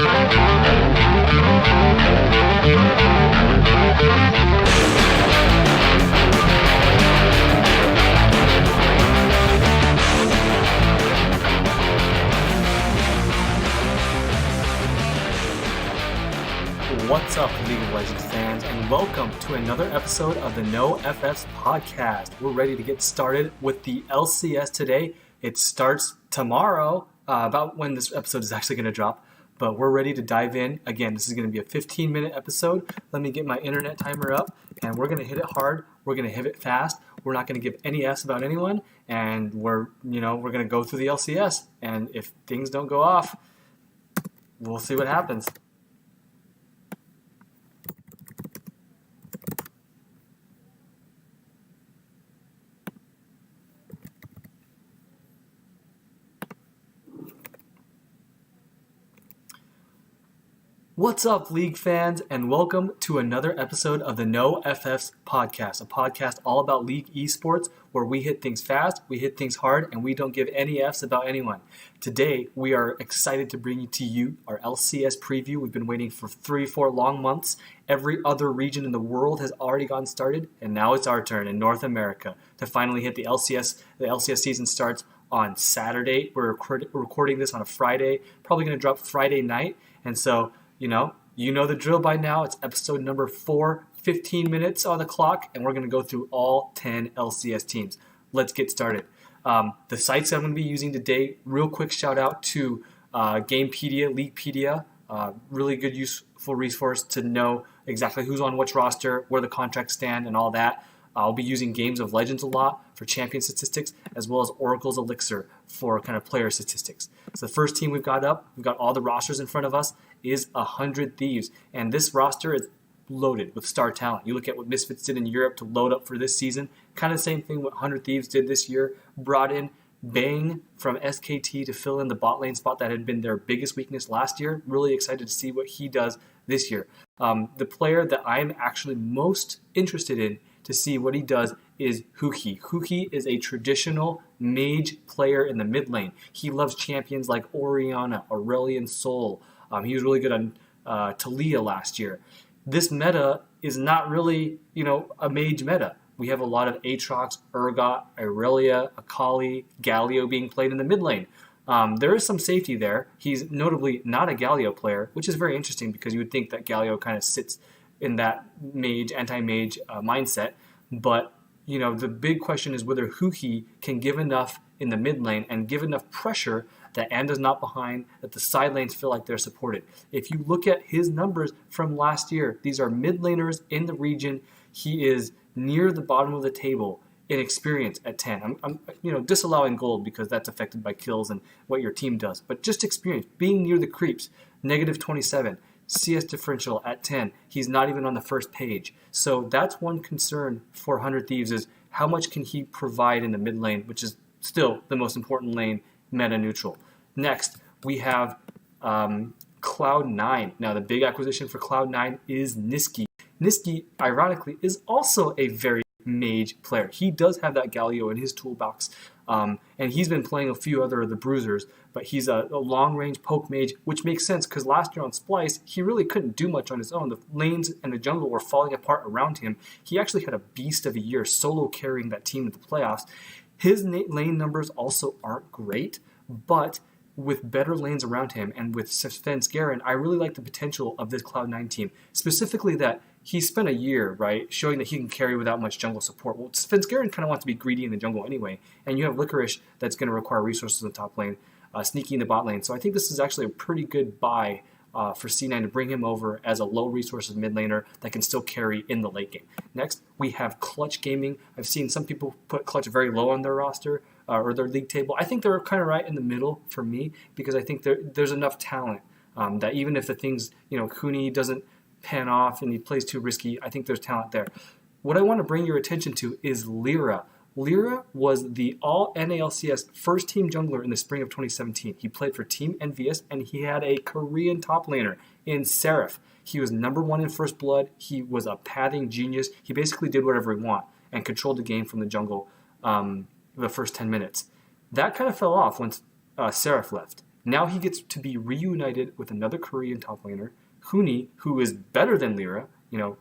What's up, League of Legends fans, and welcome to another episode of the No FFs podcast. We're ready to get started with the LCS today. It starts tomorrow, about when this episode is actually going to drop, but we're ready to dive in. Again, this is going to be a 15-minute episode. Let me get my internet timer up, and we're going to hit it hard. We're going to hit it fast. We're not going to give any Fs about anyone, and we're going to go through the LCS, and if things don't go off, we'll see what happens. What's up, League fans, and welcome to another episode of the No FFs podcast, a podcast all about League Esports, where we hit things fast, we hit things hard, and we don't give any Fs about anyone. Today, we are excited to bring to you our LCS preview. We've been waiting for 3-4 long months. Every other region in the world has already gotten started, and now it's our turn in North America to finally hit the LCS. The LCS season starts on Saturday. We're recording this on a Friday, probably going to drop Friday night, and so you know the drill by now. It's episode number 4, 15 minutes on the clock, and we're going to go through all 10 LCS teams. Let's get started. The sites I'm going to be using today, real quick shout out to Gamepedia, Leaguepedia, really good, useful resource to know exactly who's on which roster, where the contracts stand, and all that. I'll be using Games of Legends a lot for champion statistics, as well as Oracle's Elixir for kind of player statistics. So the first team we've got all the rosters in front of us, is 100 Thieves. And this roster is loaded with star talent. You look at what Misfits did in Europe to load up for this season, kind of the same thing what 100 Thieves did this year, brought in Bang from SKT to fill in the bot lane spot that had been their biggest weakness last year. Really excited to see what he does this year. The player that I'm actually most interested in to see what he does is Huki. Huki is a traditional mage player in the mid lane. He loves champions like Orianna, Aurelion Sol. He was really good on Talia last year. This meta is not really, a mage meta. We have a lot of Aatrox, Urgot, Irelia, Akali, Galio being played in the mid lane. There is some safety there. He's notably not a Galio player, which is very interesting because you would think that Galio kind of sits in that mage, anti-mage mindset. But, the big question is whether Huki can give enough in the mid lane and give enough pressure that Anda's not behind, that the side lanes feel like they're supported. If you look at his numbers from last year, these are mid laners in the region. He is near the bottom of the table in experience at 10. I'm disallowing gold because that's affected by kills and what your team does. But just experience, being near the creeps, negative 27. CS differential at 10. He's not even on the first page. So that's one concern for 100 Thieves is how much can he provide in the mid lane, which is still the most important lane, meta neutral. Next, we have Cloud9. Now, the big acquisition for Cloud9 is Niski. Niski, ironically, is also a very mage player. He does have that Galio in his toolbox, and he's been playing a few other of the bruisers, but he's a long-range poke mage, which makes sense because last year on Splice, he really couldn't do much on his own. The lanes and the jungle were falling apart around him. He actually had a beast of a year solo carrying that team to the playoffs. His lane numbers also aren't great, but with better lanes around him and with Svenskeren, I really like the potential of this Cloud9 team. Specifically that he spent a year, right, showing that he can carry without much jungle support. Well, Svenskeren kind of wants to be greedy in the jungle anyway, and you have Licorice that's going to require resources in the top lane, Sneaky in the bot lane. So I think this is actually a pretty good buy for C9 to bring him over as a low resources mid laner that can still carry in the late game. Next, we have Clutch Gaming. I've seen some people put Clutch very low on their roster or their league table. I think they're kind of right in the middle for me because I think there's enough talent that even if the things, Cooney doesn't pan off and he plays too risky, I think there's talent there. What I want to bring your attention to is Lyra. Lyra was the all-NALCS first-team jungler in the spring of 2017. He played for Team Envious, and he had a Korean top laner in Seraph. He was number 1 in First Blood. He was a pathing genius. He basically did whatever he wanted and controlled the game from the jungle the first 10 minutes. That kind of fell off once Seraph left. Now he gets to be reunited with another Korean top laner, Huni, who is better than Lyra,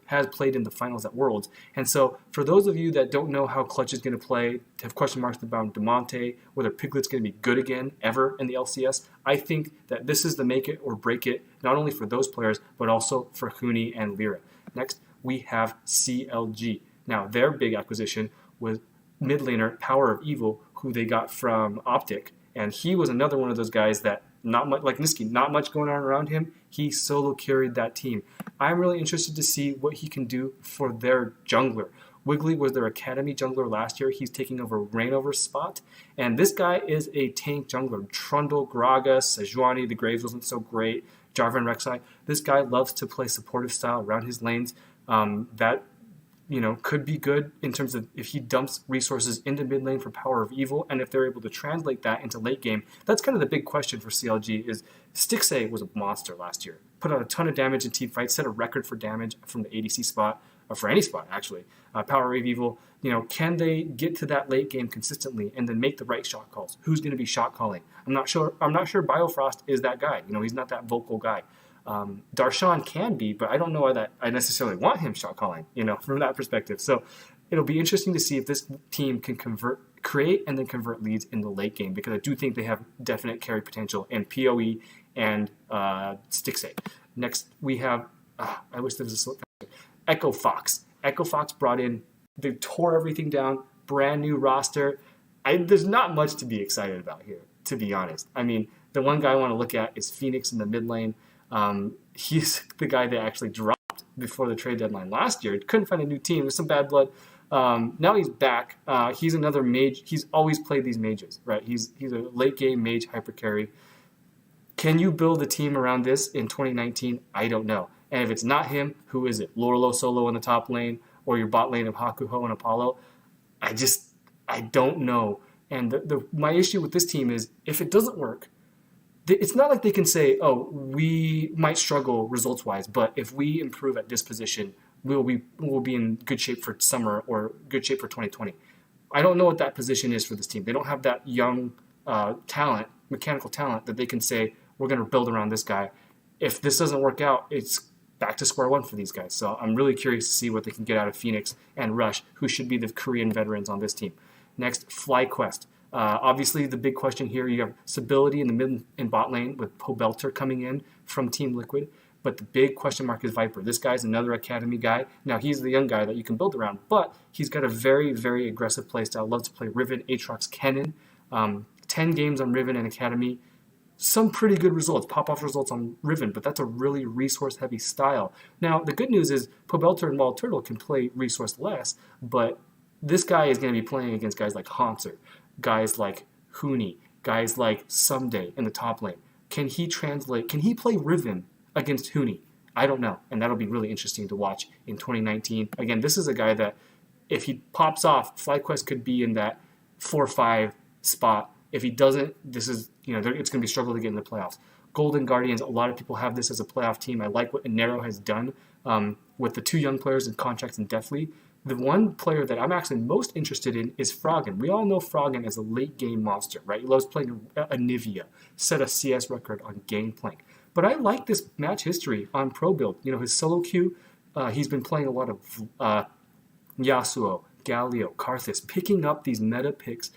has played in the finals at Worlds. And so for those of you that don't know how Clutch is going to play, have question marks about DeMonte, whether Piglet's going to be good again ever in the LCS, I think that this is the make it or break it, not only for those players, but also for Huni and Lyra. Next, we have CLG. Now, their big acquisition was mid laner Power of Evil, who they got from Optic. And he was another one of those guys that, not much like Niski, not much going on around him. He solo carried that team. I'm really interested to see what he can do for their jungler. Wiggly was their academy jungler last year. He's taking over Reignover's spot. And this guy is a tank jungler. Trundle, Gragas, Sejuani, the Graves wasn't so great. Jarvan Rek'Sai. This guy loves to play supportive style around his lanes. That could be good in terms of if he dumps resources into mid lane for Power of Evil, and if they're able to translate that into late game. That's kind of the big question for CLG is Stixxay was a monster last year. Put out a ton of damage in team fights, set a record for damage from the ADC spot, or for any spot actually. Power of Evil, can they get to that late game consistently and then make the right shot calls? Who's going to be shot calling? I'm not sure Biofrost is that guy. He's not that vocal guy. Darshan can be, but I don't know that I necessarily want him shot calling, from that perspective. So it'll be interesting to see if this team can create and then convert leads in the late game, because I do think they have definite carry potential in PoE and Stixxay. Next, we have, I wish there was a Echo Fox. Echo Fox brought in, they tore everything down, brand new roster. There's not much to be excited about here, to be honest. I mean, the one guy I want to look at is Phoenix in the mid lane. He's the guy they actually dropped before the trade deadline last year. Couldn't find a new team. There's some bad blood. Now he's back. He's another mage. He's always played these mages, right? He's a late game mage hyper carry. Can you build a team around this in 2019? I don't know. And if it's not him, who is it? Lorlo solo in the top lane, or your bot lane of Hakuho and Apollo? I don't know. And my issue with this team is if it doesn't work, it's not like they can say, oh, we might struggle results-wise, but if we improve at this position, we'll be in good shape for summer or good shape for 2020. I don't know what that position is for this team. They don't have that young mechanical talent that they can say, we're going to build around this guy. If this doesn't work out, it's back to square one for these guys. So I'm really curious to see what they can get out of Phoenix and Rush, who should be the Korean veterans on this team. Next, FlyQuest. Obviously, the big question here, you have stability in the mid and bot lane with Pobelter coming in from Team Liquid. But the big question mark is Viper. This guy's another academy guy. Now, he's the young guy that you can build around, but he's got a very, very aggressive playstyle. Loves to play Riven, Aatrox, Kennen. 10 games on Riven and Academy. Some pretty good results, pop-off results on Riven, but that's a really resource-heavy style. Now, the good news is Pobelter and Wild Turtle can play resource less, but this guy is going to be playing against guys like Haunter, guys like Huni, guys like Someday in the top lane. Can he play Riven against Huni? I don't know, and that'll be really interesting to watch in 2019. Again, this is a guy that if he pops off, FlyQuest could be in that 4-5 spot. If he doesn't, this is, it's going to be a struggle to get in the playoffs. Golden Guardians, a lot of people have this as a playoff team. I like what Inero has done with the two young players in contracts and Deathly. The one player that I'm actually most interested in is Froggen. We all know Froggen as a late game monster, right? He loves playing Anivia, set a CS record on Gangplank. But I like this match history on Pro Build. His solo queue, he's been playing a lot of Yasuo, Galio, Karthus, picking up these meta picks.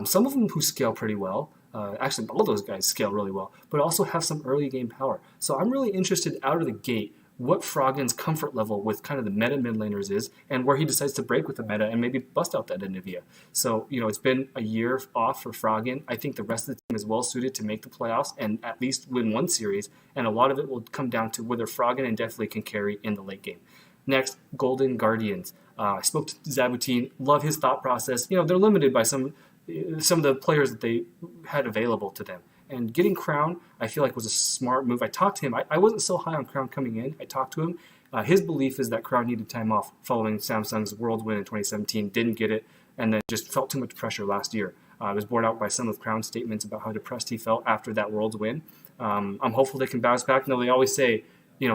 Some of them who scale pretty well. Actually, all those guys scale really well, but also have some early game power. So I'm really interested out of the gate what Froggen's comfort level with kind of the meta mid laners is, and where he decides to break with the meta and maybe bust out that Anivia. So, it's been a year off for Froggen. I think the rest of the team is well suited to make the playoffs and at least win one series, and a lot of it will come down to whether Froggen and Deathly can carry in the late game. Next, Golden Guardians. I spoke to Zabutin, love his thought process. They're limited by some of the players that they had available to them. And getting Crown, I feel like was a smart move. I talked to him. I wasn't so high on Crown coming in. I talked to him. His belief is that Crown needed time off following Samsung's World win in 2017, didn't get it, and then just felt too much pressure last year. I was bored out by some of Crown's statements about how depressed he felt after that World's win. I'm hopeful they can bounce back. They always say,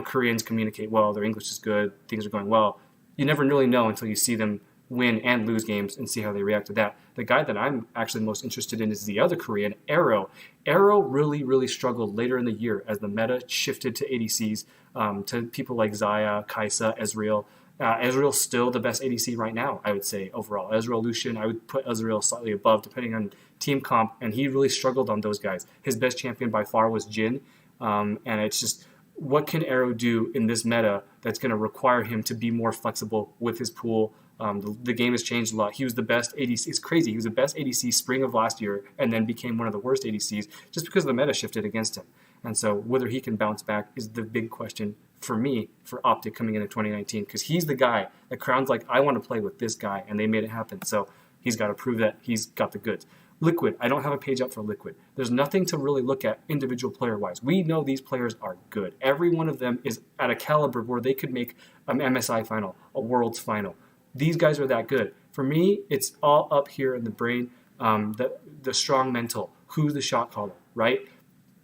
Koreans communicate well, their English is good, things are going well. You never really know until you see them win and lose games and see how they react to that. The guy that I'm actually most interested in is the other Korean, Arrow. Arrow really, really struggled later in the year as the meta shifted to ADCs, to people like Xayah, Kai'Sa, Ezreal. Ezreal's still the best ADC right now, I would say, overall. Ezreal, Lucian, I would put Ezreal slightly above, depending on team comp, and he really struggled on those guys. His best champion by far was Jhin, and it's just, what can Arrow do in this meta that's going to require him to be more flexible with his pool? The game has changed a lot. He was the best ADC. It's crazy. He was the best ADC spring of last year and then became one of the worst ADCs just because the meta shifted against him. And so whether he can bounce back is the big question for me, for Optic coming into 2019, because he's the guy that Crown's like, I want to play with this guy, and they made it happen. So he's got to prove that he's got the goods. Liquid, I don't have a page up for Liquid. There's nothing to really look at individual player-wise. We know these players are good. Every one of them is at a caliber where they could make an MSI final, a Worlds final. These guys are that good. For me, it's all up here in the brain, the strong mental. Who's the shot caller, right?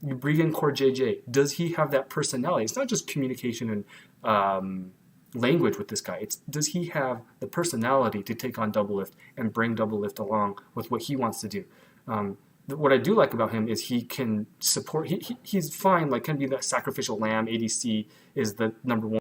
You bring in Core JJ. Does he have that personality? It's not just communication and language with this guy. It's, does he have the personality to take on Doublelift and bring Doublelift along with what he wants to do? What I do like about him is he can support. He's fine. Like, can be that sacrificial lamb. ADC is the number one